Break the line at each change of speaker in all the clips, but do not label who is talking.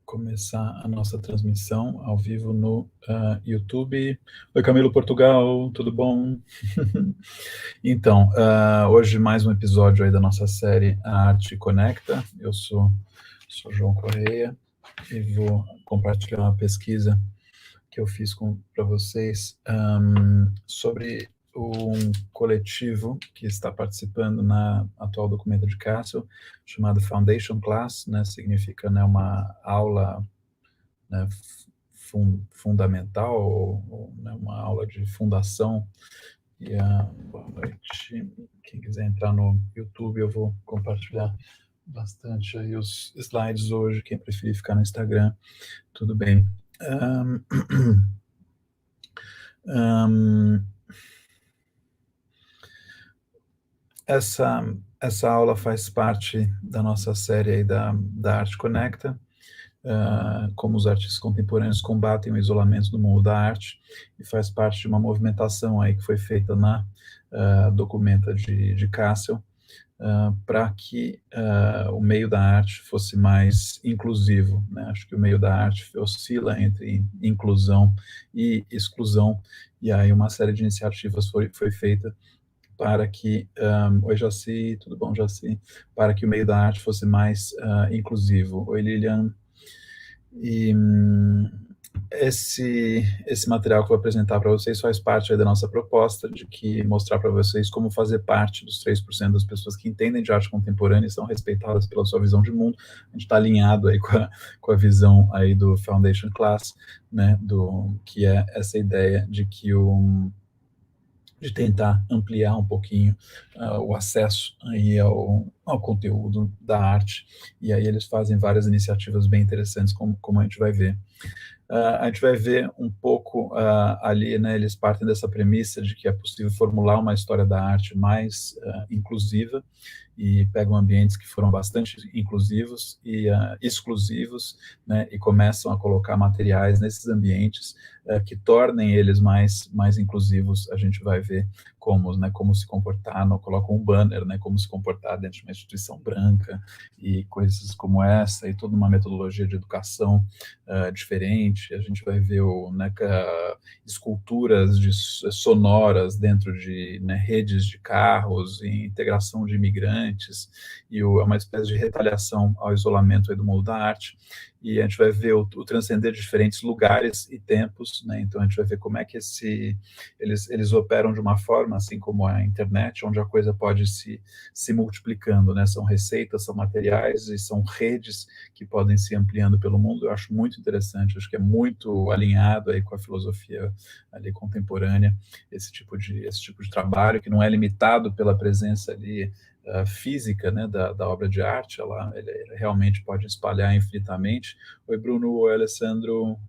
começar a nossa transmissão ao vivo no YouTube. Oi, Camilo Portugal, tudo bom? Então, hoje mais um episódio aí da nossa série A Arte Conecta. Eu sou João Correia e vou compartilhar uma pesquisa que eu fiz para vocês sobre um coletivo que está participando na atual documenta de Castle, chamado Foundation Class, né, significa, né, uma aula, né, fundamental, ou né, uma aula de fundação. E boa noite. Quem quiser entrar no YouTube, eu vou compartilhar bastante aí os slides hoje. Quem preferir ficar no Instagram, tudo bem. Essa aula faz parte da nossa série aí da Arte Conecta, como os artistas contemporâneos combatem o isolamento do mundo da arte, e faz parte de uma movimentação aí que foi feita na documenta de Castle, para que o meio da arte fosse mais inclusivo, né? Acho que o meio da arte oscila entre inclusão e exclusão, e aí uma série de iniciativas foi feita para que, oi Jaci, tudo bom Jaci? Para que o meio da arte fosse mais inclusivo. Oi Lilian. E esse material que eu vou apresentar para vocês faz parte aí da nossa proposta de que mostrar para vocês como fazer parte dos 3% das pessoas que entendem de arte contemporânea e são respeitadas pela sua visão de mundo. A gente está alinhado aí com a visão aí do Foundation Class, né, que é essa ideia de que de tentar ampliar um pouquinho o acesso aí ao conteúdo da arte, e aí eles fazem várias iniciativas bem interessantes, como a gente vai ver. A gente vai ver um pouco ali, né, eles partem dessa premissa de que é possível formular uma história da arte mais inclusiva, e pegam ambientes que foram bastante inclusivos e exclusivos, né, e começam a colocar materiais nesses ambientes que tornem eles mais inclusivos. A gente vai ver como se comportar, não colocam um banner, né, como se comportar dentro de uma instituição branca, e coisas como essa, e toda uma metodologia de educação diferente. A gente vai ver esculturas sonoras dentro de, né, redes de carros, e integração de imigrantes, e é uma espécie de retaliação ao isolamento aí do mundo da arte. E a gente vai ver o transcender de diferentes lugares e tempos, né? Então a gente vai ver como é que eles operam de uma forma, assim como a internet, onde a coisa pode se multiplicando, né? São receitas, são materiais e são redes que podem se ampliando pelo mundo. Eu acho muito interessante, acho que é muito alinhado aí com a filosofia ali contemporânea, esse tipo de trabalho, que não é limitado pela presença ali física, né, da obra de arte. Ele realmente pode espalhar infinitamente. Oi, Bruno, oi, Alessandro.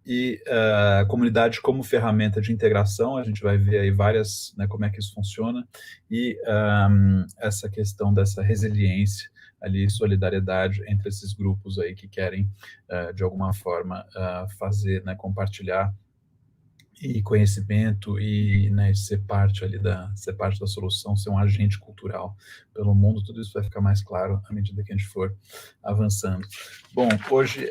E a comunidade como ferramenta de integração, a gente vai ver aí várias, né, como é que isso funciona, e essa questão dessa resiliência ali, solidariedade entre esses grupos aí que querem, de alguma forma, fazer, né, compartilhar e conhecimento, e, né, ser parte da solução, ser um agente cultural pelo mundo. Tudo isso vai ficar mais claro à medida que a gente for avançando. Bom, hoje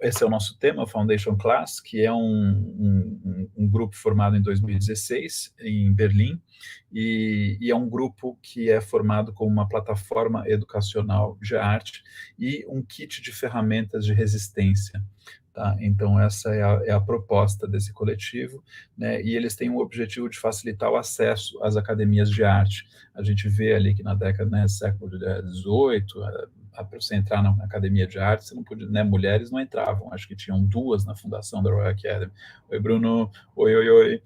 esse é o nosso tema, Foundation Class, que é um grupo formado em 2016 em Berlim, e é um grupo que é formado como uma plataforma educacional de arte e um kit de ferramentas de resistência. Tá? Então, essa é a proposta desse coletivo, né? E eles têm o objetivo de facilitar o acesso às academias de arte. A gente vê ali que na década, né, século XVIII, para você entrar na academia de arte, você não podia, né, mulheres não entravam, acho que tinham duas na fundação da Royal Academy. Oi, Bruno, oi.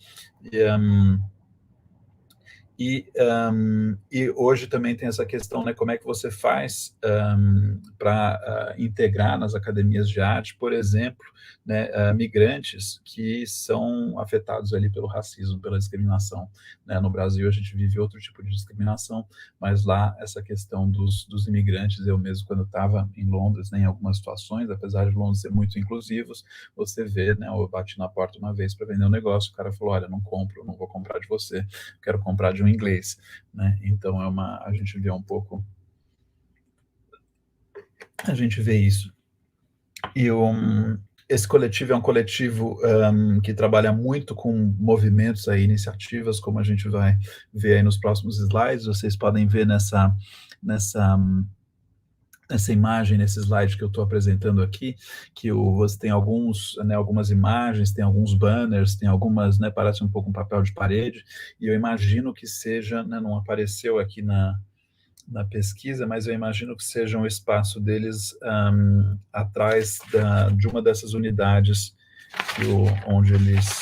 E hoje também tem essa questão, né, como é que você faz para integrar nas academias de arte, por exemplo, né, migrantes que são afetados ali pelo racismo, pela discriminação, né? No Brasil a gente vive outro tipo de discriminação, mas lá essa questão dos imigrantes, eu mesmo quando estava em Londres, né, em algumas situações, apesar de Londres ser muito inclusivos, você vê, né, eu bati na porta uma vez para vender um negócio, o cara falou, olha, não vou comprar de você, quero comprar de um inglês, né? Então a gente vê um pouco a gente vê isso. E esse coletivo é um coletivo que trabalha muito com movimentos, aí, iniciativas, como a gente vai ver aí nos próximos slides. Vocês podem ver nessa, essa imagem, nesse slide que eu estou apresentando aqui, que você tem algumas imagens, tem alguns banners, tem algumas, parece um pouco um papel de parede, e eu imagino que seja, não apareceu aqui na pesquisa, mas eu imagino que seja um espaço deles atrás de uma dessas unidades onde eles,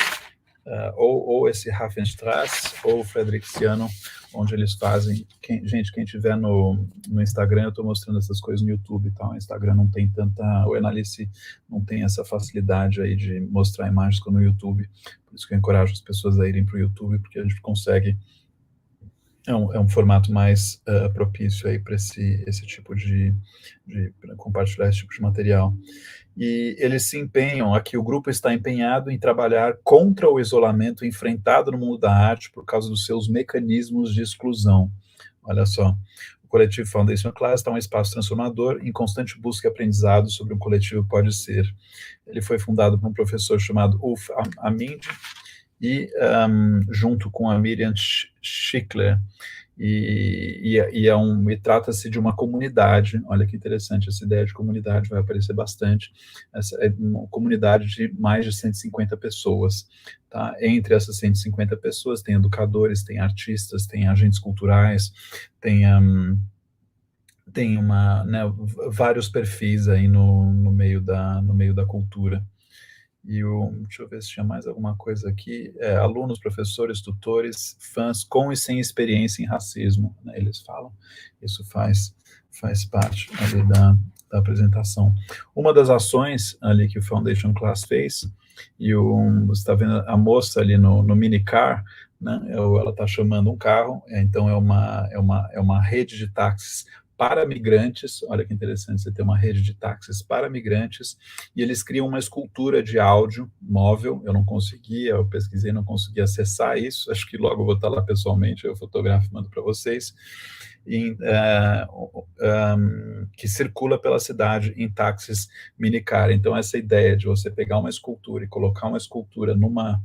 ou esse Hafenstrasse, ou o Frederixiano, onde eles fazem. Gente, quem tiver no Instagram, eu estou mostrando essas coisas no YouTube, tá? O Instagram não tem o Enalice não tem essa facilidade aí de mostrar imagens como no YouTube, por isso que eu encorajo as pessoas a irem para o YouTube, porque a gente consegue, é um formato mais propício aí para esse tipo de compartilhar esse tipo de material. E eles se empenham, aqui o grupo está empenhado em trabalhar contra o isolamento enfrentado no mundo da arte por causa dos seus mecanismos de exclusão. Olha só, o coletivo Foundation Class está um espaço transformador em constante busca e aprendizado sobre um coletivo pode ser. Ele foi fundado por um professor chamado Ulf Amindi, e junto com a Miriam Schickler, e trata-se de uma comunidade. Olha que interessante, essa ideia de comunidade vai aparecer bastante. Essa é uma comunidade de mais de 150 pessoas. Tá? Entre essas 150 pessoas tem educadores, tem artistas, tem agentes culturais, tem vários perfis aí no meio da cultura. Deixa eu ver se tinha mais alguma coisa aqui. Alunos, professores, tutores, fãs com e sem experiência em racismo, né, eles falam. Isso faz parte ali da apresentação. Uma das ações ali que o Foundation Class fez, você está vendo a moça ali no minicar, né, ela está chamando um carro, então é uma rede de táxis para migrantes. Olha que interessante, você ter uma rede de táxis para migrantes, e eles criam uma escultura de áudio móvel. Eu pesquisei, não consegui acessar isso, acho que logo eu vou estar lá pessoalmente, eu fotografo e mando para vocês, que circula pela cidade em táxis minicar. Então, essa ideia de você pegar uma escultura e colocar uma escultura numa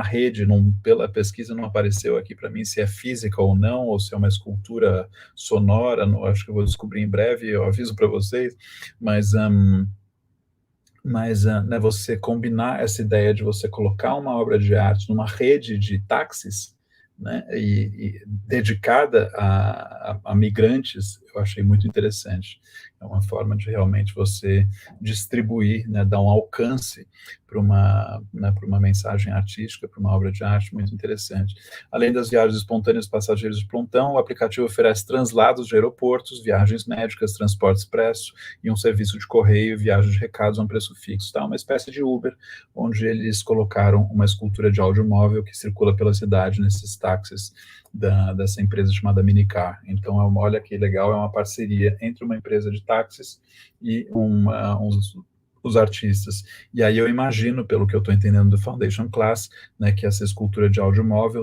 rede, pela pesquisa não apareceu aqui para mim se é física ou não, ou se é uma escultura sonora, acho que eu vou descobrir em breve, eu aviso para vocês, mas você combinar essa ideia de você colocar uma obra de arte numa rede de táxis, né, e dedicada a migrantes, eu achei muito interessante. É uma forma de realmente você distribuir, né, dar um alcance para uma mensagem artística, para uma obra de arte muito interessante. Além das viagens espontâneas passageiros de plantão, o aplicativo oferece translados de aeroportos, viagens médicas, transporte expresso e um serviço de correio e viagem de recados a um preço fixo. Tá? Uma espécie de Uber, onde eles colocaram uma escultura de áudio móvel que circula pela cidade nesses táxis dessa empresa chamada Minicar. Então, olha que legal, é uma parceria entre uma empresa de táxis e os artistas. E aí eu imagino, pelo que eu estou entendendo do Foundation Class, né, que essa escultura de áudio móvel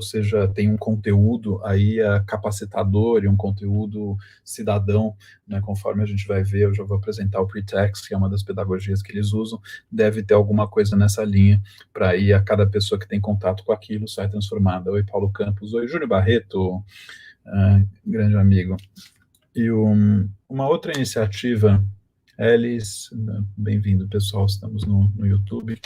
tem um conteúdo aí capacitador e um conteúdo cidadão, né, conforme a gente vai ver. Eu já vou apresentar o Pretext, que é uma das pedagogias que eles usam, deve ter alguma coisa nessa linha, para aí a cada pessoa que tem contato com aquilo sai transformada. Oi, Paulo Campos. Oi, Júnior Barreto, grande amigo. E uma outra iniciativa, Elis, bem-vindo, pessoal, estamos no YouTube.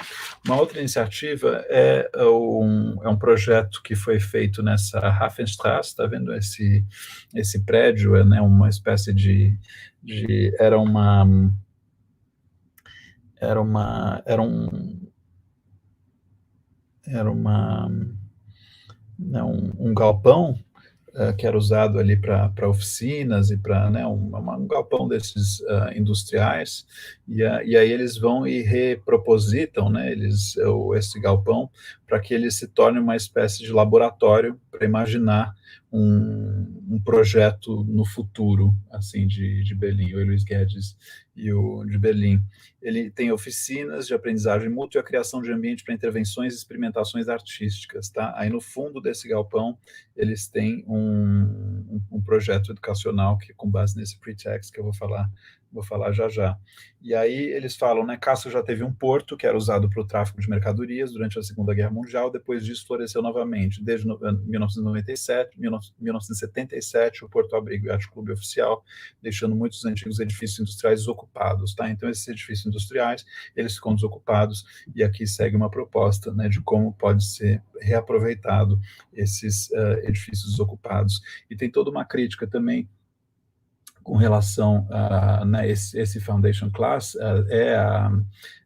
Uma outra iniciativa é um projeto que foi feito nessa Hafenstrasse. Está vendo esse prédio? Né, uma espécie era um galpão que era usado ali para oficinas e para, né, um galpão desses industriais, e aí eles vão e repropositam, né, esse galpão para que ele se torne uma espécie de laboratório para imaginar um projeto no futuro, assim, de Berlim. O Luiz Guedes e o de Berlim. Ele tem oficinas de aprendizagem mútua e a criação de ambiente para intervenções e experimentações artísticas, tá? Aí no fundo desse galpão eles têm um projeto educacional que, com base nesse pretext que eu vou falar vou falar já já. E aí eles falam, né, Castro já teve um porto que era usado para o tráfico de mercadorias durante a Segunda Guerra Mundial, depois disso floresceu novamente. Desde 1997, 1977, o porto abriga o Yacht Clube oficial, deixando muitos antigos edifícios industriais desocupados, tá? Então esses edifícios industriais, eles ficam desocupados, e aqui segue uma proposta, né, de como pode ser reaproveitado esses edifícios desocupados. E tem toda uma crítica também com relação a, né, esse Foundation Class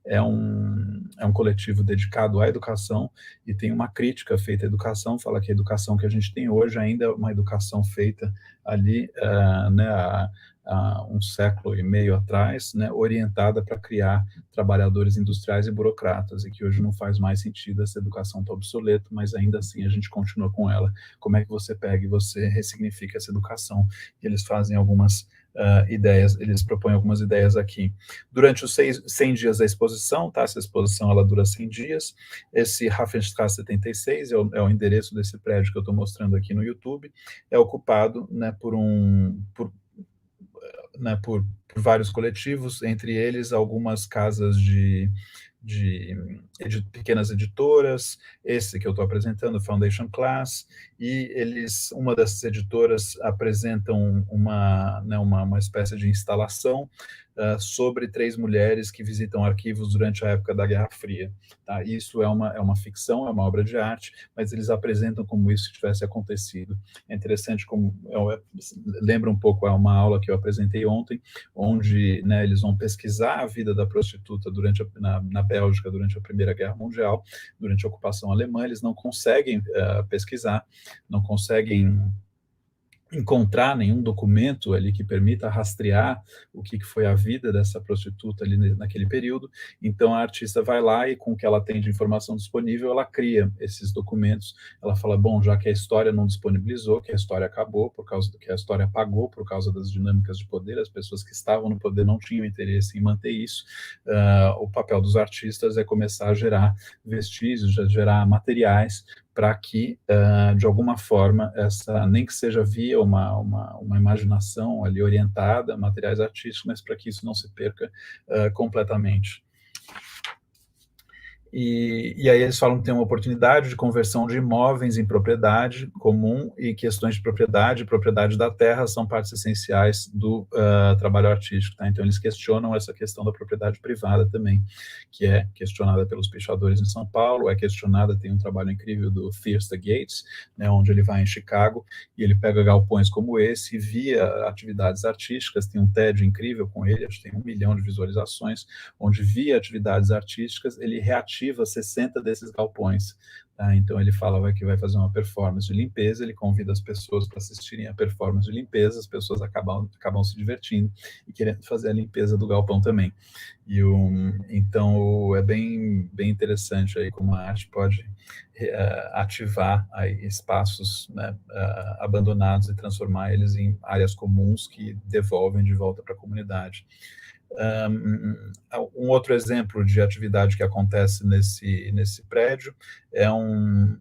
é um coletivo dedicado à educação, e tem uma crítica feita à educação, fala que a educação que a gente tem hoje ainda é uma educação feita ali, né, há um século e meio atrás, né, orientada para criar trabalhadores industriais e burocratas, e que hoje não faz mais sentido, essa educação está obsoleta, mas ainda assim a gente continua com ela. Como é que você pega e você ressignifica essa educação? E eles fazem algumas ideias, eles propõem algumas ideias aqui. Durante os 100 dias da exposição, tá? Essa exposição ela dura 100 dias, esse Hafenstrasse 76 é o endereço desse prédio que eu estou mostrando aqui no YouTube, é ocupado, né, por vários coletivos, entre eles algumas casas de pequenas editoras, esse que eu estou apresentando, Foundation Class, e uma dessas editoras apresentam uma espécie de instalação sobre 3 mulheres que visitam arquivos durante a época da Guerra Fria. Tá? Isso é uma ficção, é uma obra de arte, mas eles apresentam como isso tivesse acontecido. É interessante, lembra um pouco a uma aula que eu apresentei ontem, onde, né, eles vão pesquisar a vida da prostituta na Bélgica durante a Primeira Guerra Mundial, durante a ocupação alemã. Eles não conseguem pesquisar, não conseguem encontrar nenhum documento ali que permita rastrear o que foi a vida dessa prostituta ali naquele período. Então a artista vai lá e, com o que ela tem de informação disponível, ela cria esses documentos. Ela fala, bom, já que a história não disponibilizou, que a história acabou por causa do que a história apagou, por causa das dinâmicas de poder, as pessoas que estavam no poder não tinham interesse em manter isso, o papel dos artistas é começar a gerar vestígios, a gerar materiais para que, de alguma forma, nem que seja via uma imaginação ali orientada, materiais artísticos, mas para que isso não se perca completamente. E aí eles falam que tem uma oportunidade de conversão de imóveis em propriedade comum, e questões de propriedade e propriedade da terra são partes essenciais do trabalho artístico. Tá? Então eles questionam essa questão da propriedade privada também, que é questionada pelos pichadores em São Paulo, é questionada, tem um trabalho incrível do Thirsta Gates, né, onde ele vai em Chicago, e ele pega galpões como esse, via atividades artísticas, tem um TED incrível com ele, acho que tem 1 milhão de visualizações, onde via atividades artísticas, ele reativa 60 desses galpões. Tá? Então ele fala que vai fazer uma performance de limpeza, ele convida as pessoas para assistirem a performance de limpeza, as pessoas acabam se divertindo e querendo fazer a limpeza do galpão também. Então é bem interessante aí como a arte pode ativar aí espaços, né, abandonados, e transformar eles em áreas comuns que devolvem de volta para a comunidade. Um outro exemplo de atividade que acontece nesse prédio é o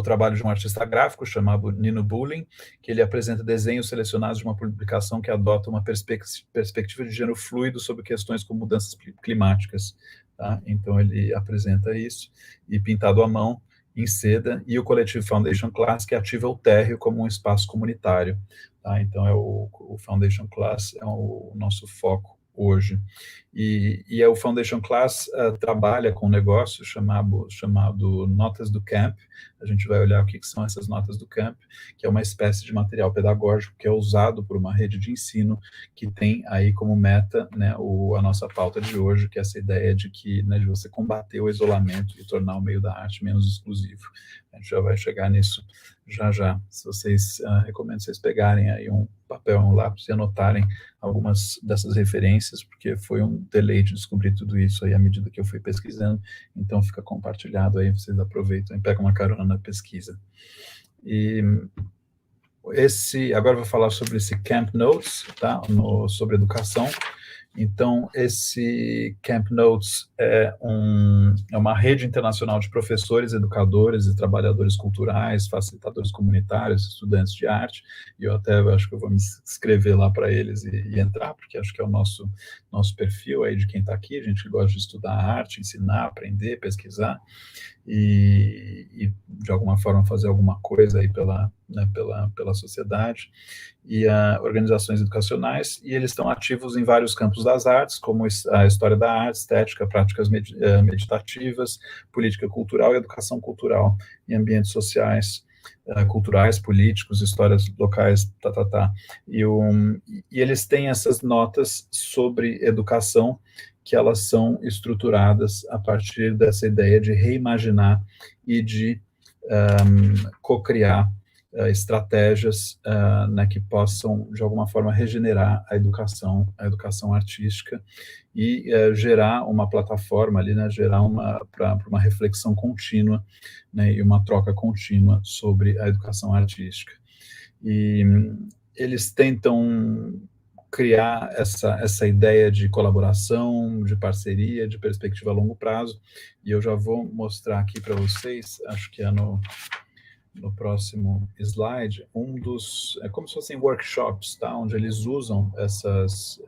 trabalho de um artista gráfico chamado Nino Bullen, que ele apresenta desenhos selecionados de uma publicação que adota uma perspectiva de gênero fluido sobre questões como mudanças climáticas. Tá? Então ele apresenta isso, e pintado à mão, em seda, e o coletivo Foundation Class, que ativa o térreo como um espaço comunitário. Tá? Então o Foundation Class é o nosso foco hoje. E o Foundation Class trabalha com um negócio chamado Notas do Camp. A gente vai olhar o que são essas Notas do Camp, que é uma espécie de material pedagógico que é usado por uma rede de ensino que tem aí como meta, né, a nossa pauta de hoje, que é essa ideia de que, né, de você combater o isolamento e tornar o meio da arte menos exclusivo. A gente já vai chegar nisso já. Se vocês, recomendo vocês pegarem aí um papel, um lápis e anotarem algumas dessas referências, porque foi um deleite descobrir tudo isso aí à medida que eu fui pesquisando. Então fica compartilhado aí, vocês aproveitam e pegam uma carona na pesquisa. E agora eu vou falar sobre esse Camp Notes, tá? Sobre educação. Então, esse Camp Notes é uma rede internacional de professores, educadores e trabalhadores culturais, facilitadores comunitários, estudantes de arte, e eu até acho que eu vou me inscrever lá para eles e entrar, porque acho que é o nosso perfil aí de quem está aqui, a gente que gosta de estudar arte, ensinar, aprender, pesquisar, e de alguma forma fazer alguma coisa aí pela sociedade, e organizações educacionais, e eles estão ativos em vários campos das artes, como a história da arte, estética, práticas meditativas, política cultural e educação cultural, em ambientes sociais, culturais, políticos, histórias locais, E eles têm essas notas sobre educação, que elas são estruturadas a partir dessa ideia de reimaginar e de co-criar estratégias que possam, de alguma forma, regenerar a educação artística e gerar uma plataforma ali, né, gerar para uma reflexão contínua, né, e uma troca contínua sobre a educação artística. E eles tentam criar essa ideia de colaboração, de parceria, de perspectiva a longo prazo, e eu já vou mostrar aqui para vocês, acho que é no próximo slide, é como se fossem workshops, tá? Onde eles usam essas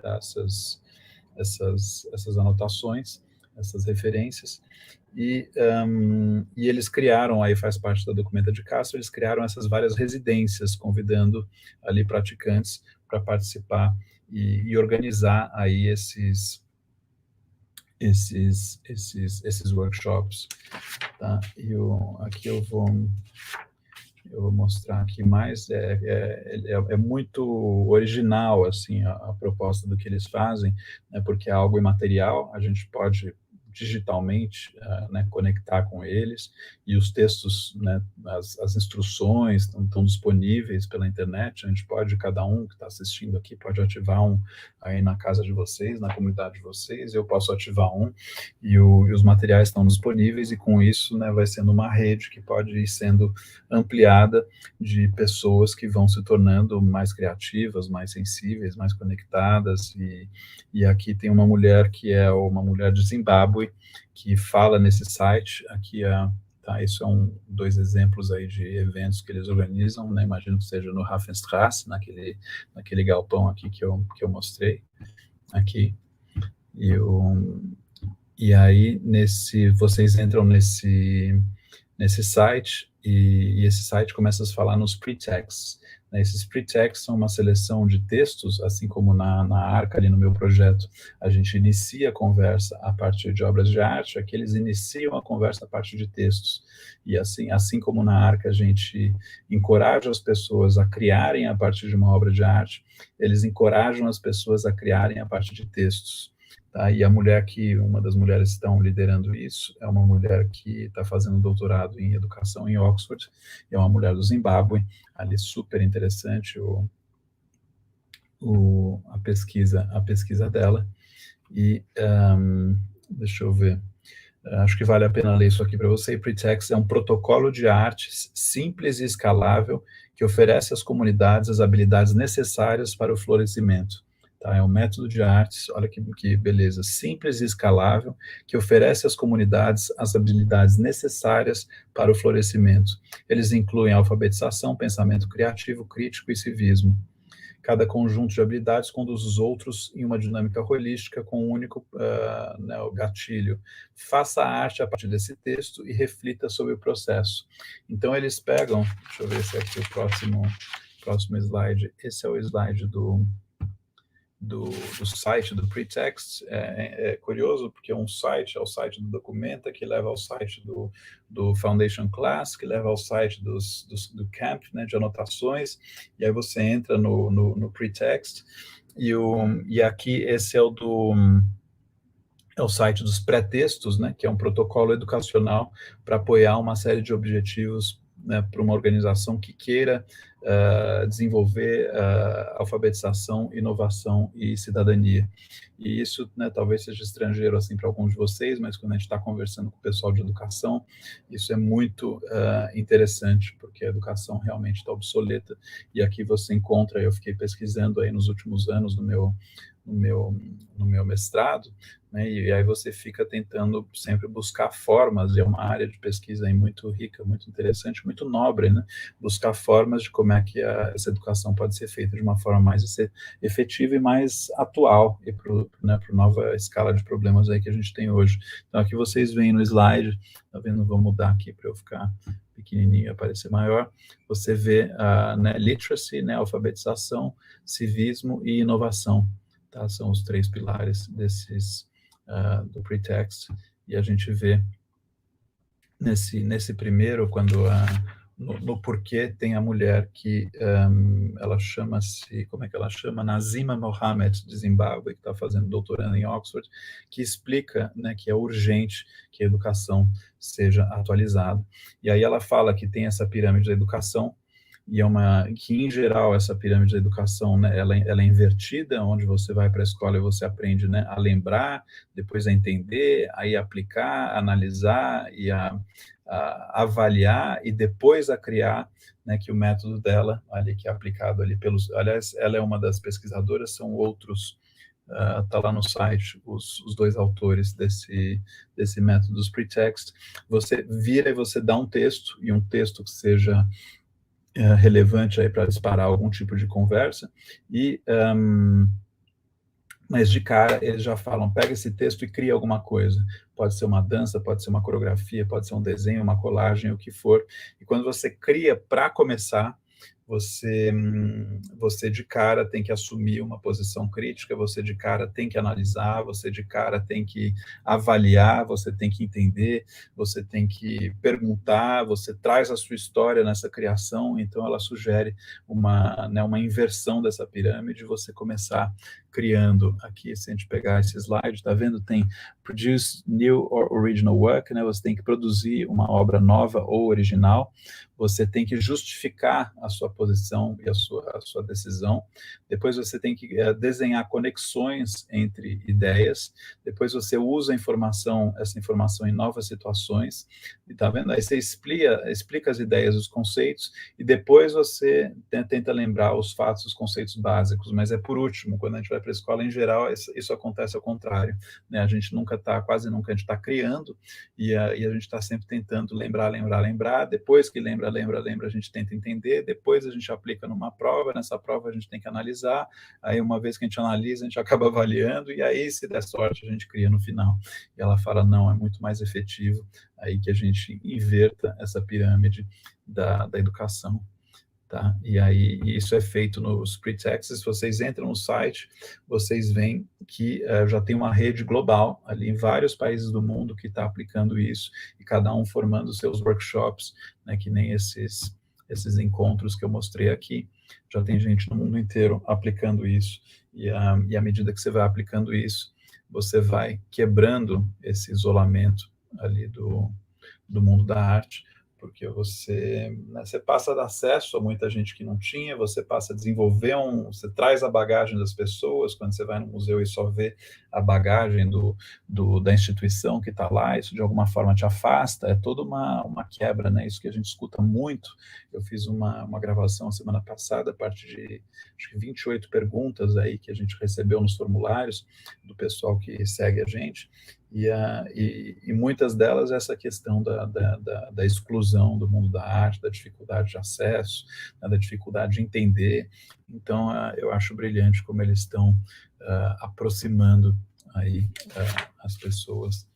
anotações, essas referências, e eles criaram, aí faz parte da Documenta de Castro, eles criaram essas várias residências, convidando ali praticantes para participar e organizar aí esses workshops, tá? Aqui eu vou mostrar aqui mais, é muito original, assim, a proposta do que eles fazem, né, porque é algo imaterial, a gente pode digitalmente, né, conectar com eles, e os textos, né, as instruções estão disponíveis pela internet, a gente pode, cada um que está assistindo aqui, pode ativar um aí na casa de vocês, na comunidade de vocês, eu posso ativar um, e os materiais estão disponíveis, e com isso, né, vai sendo uma rede que pode ir sendo ampliada de pessoas que vão se tornando mais criativas, mais sensíveis, mais conectadas, e aqui tem uma mulher que é uma mulher de Zimbábue, que fala nesse site, aqui tá, isso é dois exemplos aí de eventos que eles organizam, né, imagino que seja no Hafenstrasse, naquele galpão aqui que eu mostrei, aqui, e aí vocês entram nesse site, e esse site começa a falar nos pre-texts, né? Esses pre-texts são uma seleção de textos, assim como na Arca, ali no meu projeto, a gente inicia a conversa a partir de obras de arte, aqui eles iniciam a conversa a partir de textos, e assim como na Arca a gente encoraja as pessoas a criarem a partir de uma obra de arte, eles encorajam as pessoas a criarem a partir de textos. Tá? E uma das mulheres que estão liderando isso, é uma mulher que está fazendo doutorado em educação em Oxford, e é uma mulher do Zimbábue, ali super interessante a pesquisa dela, e deixa eu ver, acho que vale a pena ler isso aqui para você. Pretext é um protocolo de artes simples e escalável que oferece às comunidades as habilidades necessárias para o florescimento. Tá? É um método de artes, olha que beleza, simples e escalável, que oferece às comunidades as habilidades necessárias para o florescimento. Eles incluem alfabetização, pensamento criativo, crítico e civismo. Cada conjunto de habilidades conduz os outros em uma dinâmica holística com um único o gatilho. Faça a arte a partir desse texto e reflita sobre o processo. Então, eles pegam, deixa eu ver se é aqui o próximo slide, esse é o slide do site do Pretext. É curioso, porque é o site do Documenta, que leva ao site do Foundation Class, que leva ao site do Camp, né, de anotações, e aí você entra no Pretext, e aqui esse é o site dos pré-textos, né, que é um protocolo educacional para apoiar uma série de objetivos, né, para uma organização que queira desenvolver alfabetização, inovação e cidadania. E isso, né, talvez seja estrangeiro assim para alguns de vocês, mas quando a gente está conversando com o pessoal de educação, isso é muito interessante, porque a educação realmente está obsoleta, e aqui você encontra, eu fiquei pesquisando aí nos últimos anos no meu mestrado, né, e aí você fica tentando sempre buscar formas, e é uma área de pesquisa aí muito rica, muito interessante, muito nobre, né, buscar formas de como é que essa educação pode ser feita de uma forma mais efetiva e mais atual, e para, né, a nova escala de problemas aí que a gente tem hoje. Então, aqui vocês veem no slide, tá vendo? Vou mudar aqui para eu ficar pequenininho e aparecer maior. Você vê né, literacy, né, alfabetização, civismo e inovação. Tá? São os 3 pilares do pretext, e a gente vê nesse primeiro, quando no porquê tem a mulher que ela chama-se, como é que ela chama? Nazima Mohammed, de Zimbábue, que está fazendo doutorado em Oxford, que explica, né, que é urgente que a educação seja atualizada. E aí ela fala que tem essa pirâmide da educação, e que em geral essa pirâmide da educação, né, ela é invertida, onde você vai para a escola e você aprende, né, a lembrar, depois a entender, aí aplicar, analisar e a avaliar, e depois a criar, né, que o método dela ali, que é aplicado ali aliás, ela é uma das pesquisadoras, são outros, tá lá no site, os 2 autores desse método dos pretext. Você vira e você dá um texto, e um texto que seja relevante aí para disparar algum tipo de conversa, mas de cara eles já falam, pega esse texto e cria alguma coisa, pode ser uma dança, pode ser uma coreografia, pode ser um desenho, uma colagem, o que for, e quando você cria para começar, você de cara tem que assumir uma posição crítica, você de cara tem que analisar, você de cara tem que avaliar, você tem que entender, você tem que perguntar, você traz a sua história nessa criação, então ela sugere né, uma inversão dessa pirâmide, você começar criando. Aqui, se a gente pegar esse slide, tá vendo? Tem produce new or original work, né? Você tem que produzir uma obra nova ou original, você tem que justificar a sua posição e a sua decisão, depois você tem que desenhar conexões entre ideias, depois você usa essa informação em novas situações, e tá vendo? Aí você explica as ideias, os conceitos, e depois você tenta lembrar os fatos, os conceitos básicos, mas é por último, quando a gente vai para a escola, em geral, isso acontece ao contrário, né? A gente quase nunca a gente está criando, e a gente está sempre tentando lembrar, depois que lembra, a gente tenta entender, depois a gente aplica numa prova, nessa prova a gente tem que analisar, aí uma vez que a gente analisa, a gente acaba avaliando, e aí, se der sorte, a gente cria no final. E ela fala, não, é muito mais efetivo aí que a gente inverta essa pirâmide da educação. Tá? E aí isso é feito nos pretexts, vocês entram no site, vocês veem que já tem uma rede global ali em vários países do mundo que está aplicando isso, e cada um formando seus workshops, né, que nem esses encontros que eu mostrei aqui, já tem gente no mundo inteiro aplicando isso, e à medida que você vai aplicando isso, você vai quebrando esse isolamento ali do mundo da arte, porque né, você passa a dar acesso a muita gente que não tinha, você passa a desenvolver você traz a bagagem das pessoas, quando você vai no museu e só vê a bagagem da instituição que está lá, isso de alguma forma te afasta, é toda uma quebra, né, isso que a gente escuta muito. Eu fiz uma gravação semana passada, a partir de, acho que 28 perguntas aí que a gente recebeu nos formulários do pessoal que segue a gente, e muitas delas essa questão da exclusão do mundo da arte, da dificuldade de acesso, né, da dificuldade de entender. Então, eu acho brilhante como eles estão aproximando aí as pessoas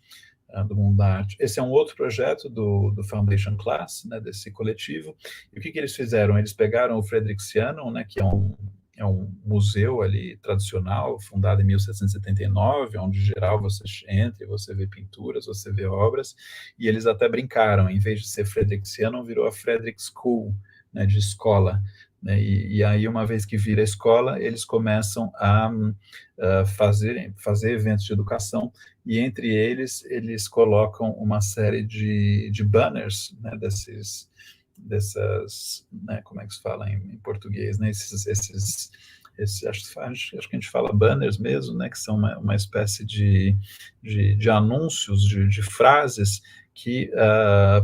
do mundo da arte. Esse é um outro projeto do Foundation Class, né, desse coletivo. E o que eles fizeram? Eles pegaram o Frederiksianum, né, que é um museu ali tradicional, fundado em 1779, onde, em geral, você entra e você vê pinturas, você vê obras, e eles até brincaram, em vez de ser Frederiksianum, virou a Frederick School, né, de escola, né, e aí, uma vez que vira escola, eles começam a fazer eventos de educação, e entre eles colocam uma série de banners, né, né, como é que se fala em português, né, acho que a gente fala banners mesmo, né, que são uma espécie de anúncios, de frases que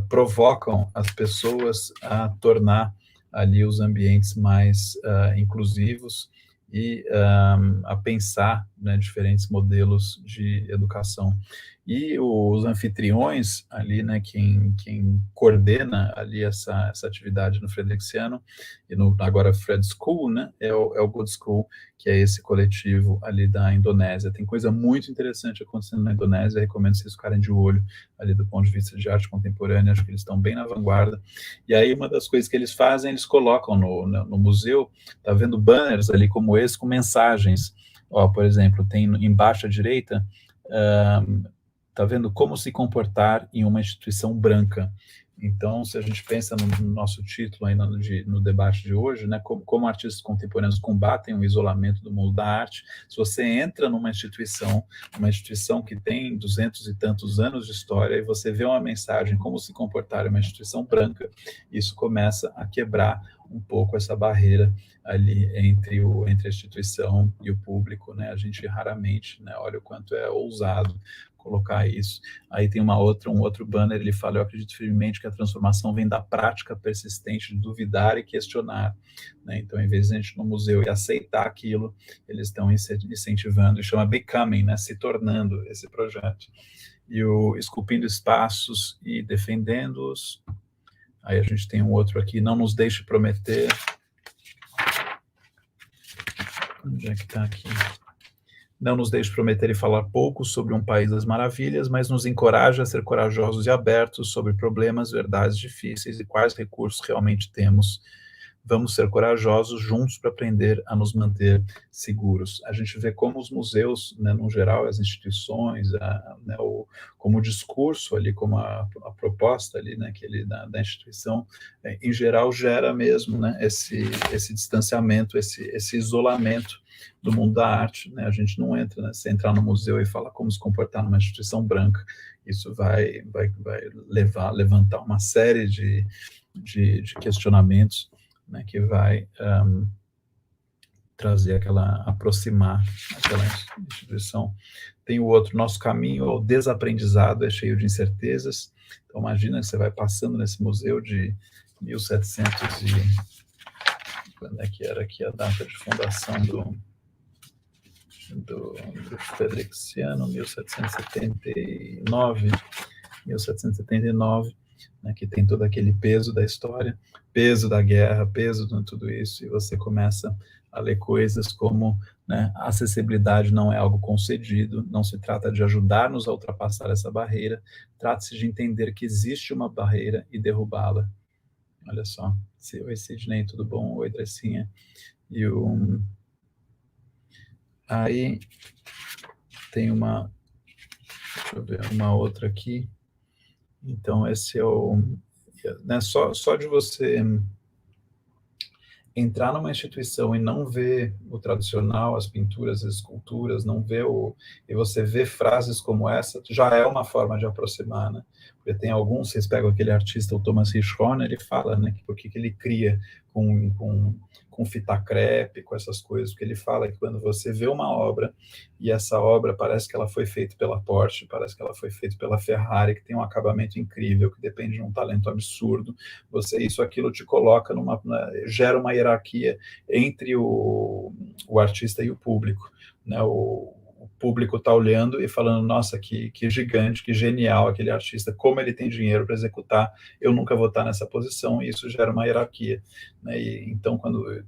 provocam as pessoas a tornar ali os ambientes mais inclusivos e a pensar, né, diferentes modelos de educação. E os anfitriões ali, né, quem coordena ali essa atividade no Frederixiano, e agora Fred School, né, é o Good School, que é esse coletivo ali da Indonésia. Tem coisa muito interessante acontecendo na Indonésia, recomendo vocês ficarem de olho ali do ponto de vista de arte contemporânea, acho que eles estão bem na vanguarda. E aí uma das coisas que eles fazem, eles colocam no museu, tá vendo banners ali como esse, com mensagens. Ó, por exemplo, tem embaixo à direita, tá vendo como se comportar em uma instituição branca. Então, se a gente pensa no nosso título aí no debate de hoje, né, como artistas contemporâneos combatem o isolamento do mundo da arte, se você entra numa instituição que tem 200 e tantos anos de história, e você vê uma mensagem como se comportar em uma instituição branca, isso começa a quebrar um pouco essa barreira ali entre a instituição e o público, né? A gente raramente, né, olha o quanto é ousado colocar isso. Aí tem um outro banner, ele fala: eu acredito firmemente que a transformação vem da prática persistente de duvidar e questionar, né? Então, em vez de a gente ir no museu e aceitar aquilo, eles estão incentivando, e chama Becoming, né, se tornando esse projeto. E o Esculpindo Espaços e Defendendo-os. Aí a gente tem um outro aqui, Não Nos Deixe Prometer. Onde é que está aqui? Não nos deixe prometer e falar pouco sobre um país das maravilhas, mas nos encoraja a ser corajosos e abertos sobre problemas, verdades difíceis e quais recursos realmente temos. Vamos ser corajosos juntos para aprender a nos manter seguros. A gente vê como os museus, né, no geral, as instituições, né, como o discurso ali, como a proposta ali, né, da instituição, em geral, gera mesmo, né, esse distanciamento, esse isolamento do mundo da arte, né? A gente não entra, né? Se entrar no museu e falar como se comportar numa instituição branca, isso vai levantar uma série de questionamentos, né, que vai aproximar aquela instituição. Tem o outro, nosso caminho ao desaprendizado é cheio de incertezas. Então, imagina que você vai passando nesse museu de 1700 quando é que era aqui a data de fundação do Frederixiano, 1779, né, que tem todo aquele peso da história, peso da guerra, peso de tudo isso, e você começa a ler coisas como, né, a acessibilidade não é algo concedido, não se trata de ajudar-nos a ultrapassar essa barreira, trata-se de entender que existe uma barreira e derrubá-la. Olha só. Oi, Sidney, tudo bom? Oi, Drecinha. Aí tem deixa eu ver, uma outra aqui. Então, esse é né, só de você entrar numa instituição e não ver o tradicional, as pinturas, as esculturas, não ver e você ver frases como essa, já é uma forma de aproximar, né? Porque tem alguns, vocês pegam aquele artista, o Thomas Hirschhorn, ele fala, né, que por que ele cria com fita crepe, com essas coisas, porque ele fala que quando você vê uma obra, e essa obra parece que ela foi feita pela Porsche, parece que ela foi feita pela Ferrari, que tem um acabamento incrível, que depende de um talento absurdo, aquilo te coloca gera uma hierarquia entre o artista e o público, né? O público está olhando e falando, nossa, que gigante, que genial aquele artista, como ele tem dinheiro para executar, eu nunca vou estar nessa posição, e isso gera uma hierarquia, né? E, então,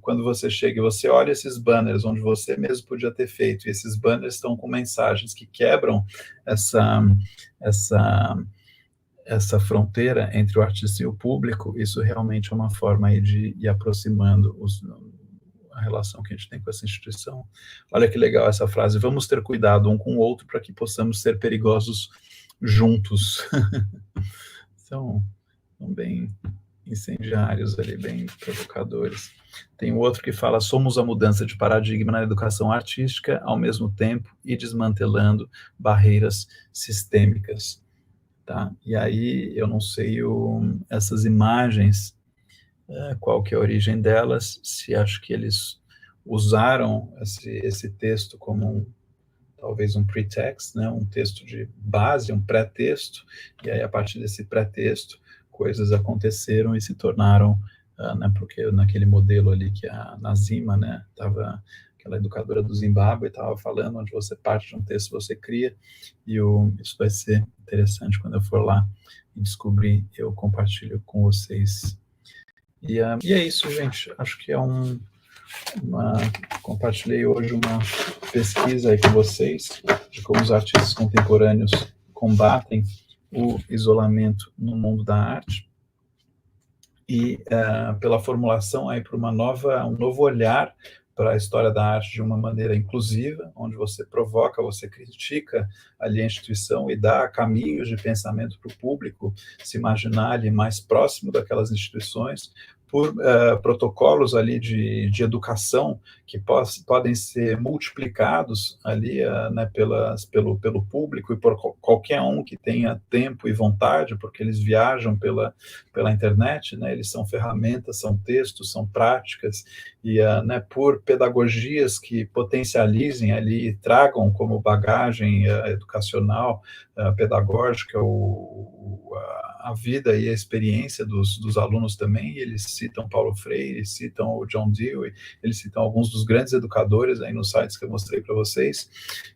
quando você chega e você olha esses banners, onde você mesmo podia ter feito, e esses banners estão com mensagens que quebram essa fronteira entre o artista e o público, isso realmente é uma forma aí de ir aproximando a relação que a gente tem com essa instituição. Olha que legal essa frase, vamos ter cuidado um com o outro para que possamos ser perigosos juntos. São bem incendiários ali, bem provocadores. Tem outro que fala, somos a mudança de paradigma na educação artística, ao mesmo tempo, e desmantelando barreiras sistêmicas. Tá? E aí, eu não sei, essas imagens qual que é a origem delas, se acho que eles usaram esse texto como talvez um pretext, né, um texto de base, um pré-texto, e aí a partir desse pré-texto coisas aconteceram e se tornaram, né, porque naquele modelo ali que a Nazima, né, estava, aquela educadora do Zimbábue, estava falando, onde você parte de um texto, você cria, e isso vai ser interessante quando eu for lá e descobrir, eu compartilho com vocês. E é isso, gente, acho que compartilhei hoje uma pesquisa aí com vocês de como os artistas contemporâneos combatem o isolamento no mundo da arte e pela formulação aí para um novo olhar para a história da arte de uma maneira inclusiva, onde você provoca, você critica ali a instituição e dá caminhos de pensamento para o público se imaginar ali mais próximo daquelas instituições, por protocolos ali de educação que podem ser multiplicados ali né, pelo público e por qualquer um que tenha tempo e vontade, porque eles viajam pela internet, né, eles são ferramentas, são textos, são práticas, e né, por pedagogias que potencializem ali e tragam como bagagem educacional, pedagógica, a vida e a experiência dos alunos também. Eles citam Paulo Freire, citam o John Dewey, eles citam alguns dos grandes educadores aí nos sites que eu mostrei para vocês,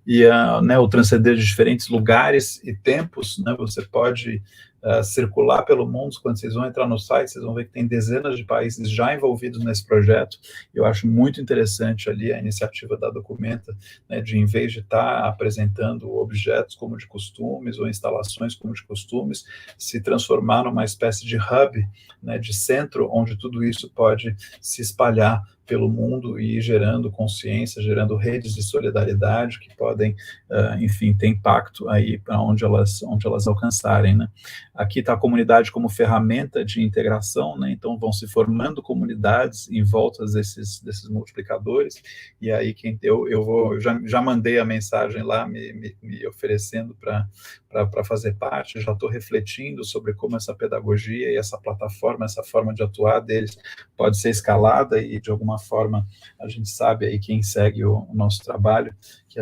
e né, o transcender de diferentes lugares e tempos, né, você pode circular pelo mundo. Quando vocês vão entrar no site, vocês vão ver que tem dezenas de países já envolvidos nesse projeto. Eu acho muito interessante ali a iniciativa da Documenta, né, de, em vez de estar apresentando objetos como de costumes ou instalações como de costumes, se transformar numa espécie de hub, né, de centro, onde tudo isso pode se espalhar pelo mundo e ir gerando consciência, gerando redes de solidariedade que podem, enfim, ter impacto aí para onde elas alcançarem, né. Aqui está a comunidade como ferramenta de integração, né, então vão se formando comunidades em volta desses multiplicadores, e aí eu já mandei a mensagem lá, me oferecendo para fazer parte, já estou refletindo sobre como essa pedagogia e essa plataforma, essa forma de atuar deles pode ser escalada, e de alguma forma a gente sabe aí, quem segue o nosso trabalho, que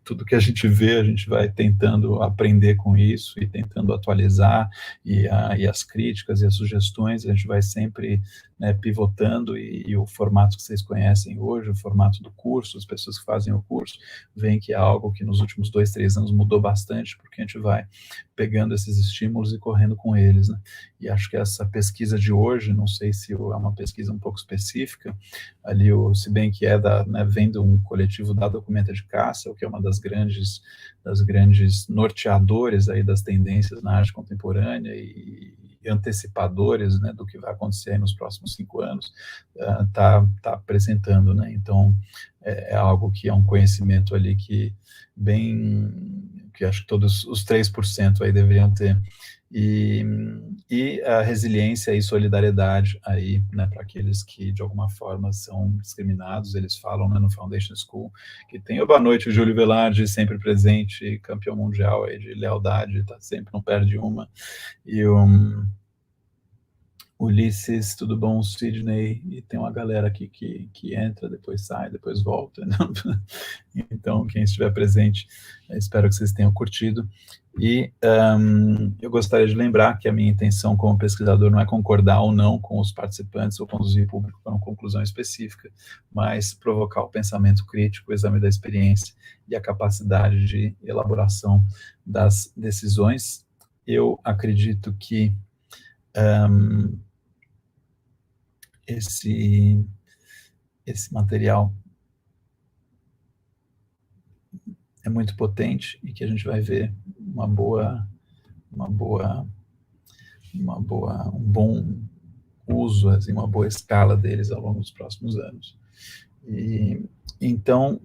tudo que a gente vê, a gente vai tentando aprender com isso e tentando atualizar, e as críticas e as sugestões, a gente vai sempre, né, pivotando, e o formato que vocês conhecem hoje, o formato do curso, as pessoas que fazem o curso, veem que é algo que nos últimos 2, 3 anos mudou bastante, porque a gente vai pegando esses estímulos e correndo com eles, né? E acho que essa pesquisa de hoje, não sei se é uma pesquisa um pouco específica, ali, se bem que né, vem de um coletivo da Documenta de Kassel, que é uma das grandes norteadores aí das tendências na arte contemporânea e antecipadores, né, do que vai acontecer aí nos próximos 5 anos, tá apresentando, né? Então, é algo que é um conhecimento ali que acho que todos os 3% aí deveriam ter. E a resiliência e solidariedade aí, né, para aqueles que de alguma forma são discriminados. Eles falam, né, no Foundation School, que tem boa noite, o Júlio Velarde, sempre presente, campeão mundial aí de lealdade, tá sempre, não perde uma. E Ulisses, tudo bom, Sidney, e tem uma galera aqui que entra, depois sai, depois volta, né? Então, quem estiver presente, espero que vocês tenham curtido, e eu gostaria de lembrar que a minha intenção como pesquisador não é concordar ou não com os participantes ou conduzir o público para uma conclusão específica, mas provocar o pensamento crítico, o exame da experiência e a capacidade de elaboração das decisões. Eu acredito que esse material é muito potente, e que a gente vai ver um bom uso, assim, uma boa escala deles ao longo dos próximos anos. E então,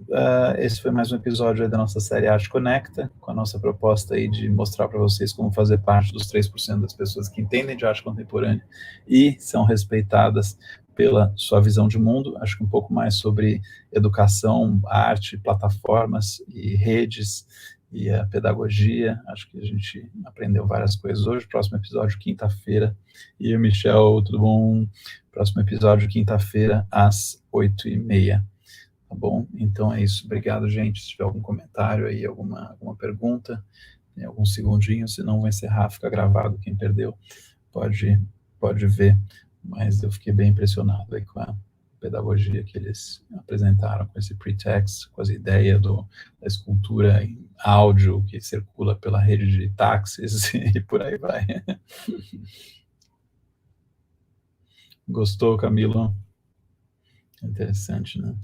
esse foi mais um episódio aí da nossa série Arte Conecta, com a nossa proposta aí de mostrar para vocês como fazer parte dos 3% das pessoas que entendem de arte contemporânea e são respeitadas pela sua visão de mundo. Acho que um pouco mais sobre educação, arte, plataformas e redes, e a pedagogia. Acho que a gente aprendeu várias coisas hoje. Próximo episódio, quinta-feira. E o Michel, tudo bom? Próximo episódio, quinta-feira, às 8h30. Tá bom? Então é isso. Obrigado, gente. Se tiver algum comentário aí, alguma pergunta, tem alguns segundinhos, senão vou encerrar, fica gravado. Quem perdeu pode ver. Mas eu fiquei bem impressionado aí com a pedagogia que eles apresentaram, com esse pretext, com as ideias da escultura em áudio que circula pela rede de táxis e por aí vai. Gostou, Camilo? Interessante, né?